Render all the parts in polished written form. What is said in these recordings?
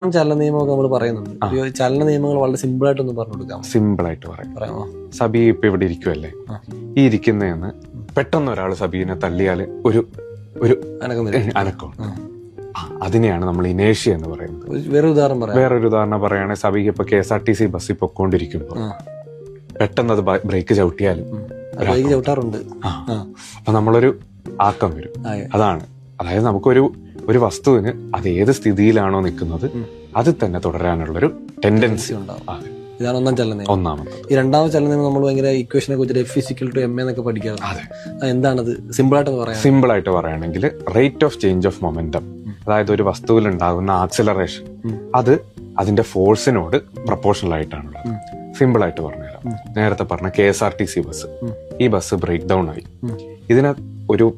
ചലന നിയമമൊക്കെ നമ്മൾ പറയുന്നുണ്ട്. ഈ ചലന നിയമങ്ങൾ വളരെ സിമ്പിൾ ആയിട്ടൊന്ന് പറഞ്ഞു കൊടുക്കാം. സിമ്പിൾ ആയിട്ട് പറയാമോ? സബി ഇപ്പൊ ഇവിടെ ഇരിക്കുവല്ലേ, ഈ ഇരിക്കുന്നതെന്ന് പെട്ടെന്ന് ഒരാൾ സബീനെ തള്ളിയാല് ഒരു ഒരു അനക്കം, അതിനെയാണ് നമ്മൾ ഇനേഷ്യ എന്ന് പറയുന്നത്. വേറൊരു ഉദാഹരണം പറയുകയാണെങ്കിൽ സബിക്ക് ഇപ്പൊ KSRTC ബസ്സിൽ പൊക്കോണ്ടിരിക്കുമ്പോ പെട്ടെന്ന് അത് ബ്രേക്ക് ചവിട്ടിയാലും അപ്പൊ നമ്മളൊരു ആക്കം വരും. അതാണ്, അതായത് നമുക്കൊരു വസ്തുവിന് അത് ഏത് സ്ഥിതിയിലാണോ നിൽക്കുന്നത് അത് തന്നെ തുടരാനുള്ളൊരു ടെൻഡൻസി ഉണ്ടാവും. ഇതാണ് ഒന്നാമത്. ഈ രണ്ടാമത്തെ ചലന നിയമം നമ്മൾ ഭയങ്കര ഇക്വേഷനെ കുറിച്ച് F=ma എന്നൊക്കെ പഠിക്കാറുണ്ട്. എന്താണത് സിമ്പിൾ ആയിട്ട് പറയുകയാണെങ്കിൽ rate of change of momentum, അതായത് ഒരു വസ്തുവിൽ ഉണ്ടാകുന്ന ആക്സിലറേഷൻ അത് അതിന്റെ ഫോഴ്സിനോട് പ്രൊപ്പോർഷണൽ ആയിട്ടാണുള്ളത്. സിമ്പിൾ ആയിട്ട് പറഞ്ഞുതരാം. നേരത്തെ പറഞ്ഞ KSRTC ബസ്, ഈ ബസ് ബ്രേക്ക് ഡൗൺ ആയി. ഇതിന് ഒരു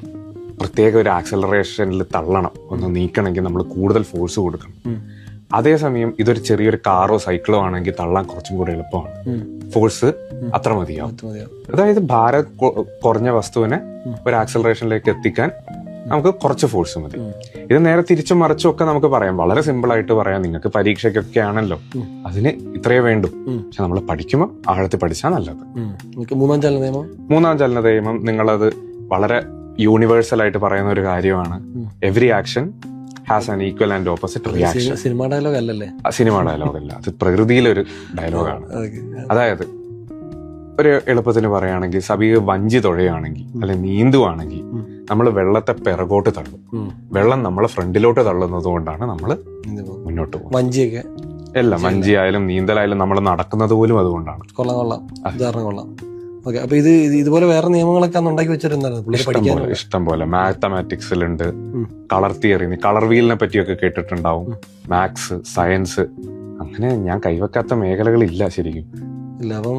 പ്രത്യേക ഒരു ആക്സിലറേഷനിൽ തള്ളണം, ഒന്ന് നീക്കണമെങ്കിൽ നമ്മൾ കൂടുതൽ ഫോഴ്സ് കൊടുക്കണം. അതേസമയം ഇതൊരു ചെറിയൊരു കാറോ സൈക്കിളോ ആണെങ്കിൽ തള്ളാൻ കുറച്ചും കൂടെ എളുപ്പമാണ്, ഫോഴ്സ് അത്ര മതിയാവും. അതായത് ഭാരം കുറഞ്ഞ വസ്തുവിനെ ഒരു ആക്സിലറേഷനിലേക്ക് എത്തിക്കാൻ നമുക്ക് കുറച്ച് ഫോഴ്സ് മതി. ഇത് നേരെ തിരിച്ചും മറിച്ചും ഒക്കെ നമുക്ക് പറയാം, വളരെ സിമ്പിൾ ആയിട്ട് പറയാം. നിങ്ങൾക്ക് പരീക്ഷയ്ക്കൊക്കെ ആണല്ലോ അതിന് ഇത്രയേ വേണ്ടൂ, പക്ഷെ നമ്മൾ പഠിക്കുമ്പോൾ ആഴത്തിൽ പഠിച്ചാൽ നല്ലത്. മൂന്നാം ചലന നിയമം നിങ്ങളത് വളരെ യൂണിവേഴ്സൽ ആയിട്ട് പറയുന്ന ഒരു കാര്യമാണ്. Every action has an equal and opposite reaction. Cinema dialogue അല്ലല്ലേ? സിനിമ ഡയലോഗ് അല്ല, അത് പ്രകൃതിയിലൊരു ഡയലോഗാണ്. അതായത് ഒരു എളുപ്പത്തിന് പറയുകയാണെങ്കിൽ സബി വഞ്ചി തുഴയുകയാണെങ്കിൽ അല്ലെങ്കിൽ നീന്തുവാണെങ്കിൽ നമ്മൾ വെള്ളത്തെ പിറകോട്ട് തള്ളും, വെള്ളം നമ്മളെ ഫ്രണ്ടിലോട്ട് തള്ളുന്നത് കൊണ്ടാണ് നമ്മൾ മുന്നോട്ട് പോകുന്നത്. വഞ്ചിയൊക്കെ എല്ലാം, വഞ്ചി ആയാലും നീന്തലായാലും നമ്മൾ നടക്കുന്നത് പോലും അതുകൊണ്ടാണ്. കൊള്ളാം. ഓക്കെ, അപ്പൊ ഇതുപോലെ വേറെ നിയമങ്ങളൊക്കെ ഉണ്ടാക്കി വെച്ചിട്ടുണ്ടായിരുന്നു ഇഷ്ടം പോലെ. മാത്തമാറ്റിക്സിലുണ്ട്, കളർ തിയറി, കളർ വീലിനെ പറ്റിയൊക്കെ കേട്ടിട്ടുണ്ടാവും, മാത്സ്, സയൻസ്, അങ്ങനെ ഞാൻ കൈവെക്കാത്ത മേഖലകളില്ല ശരിക്കും. ഇല്ല. അപ്പം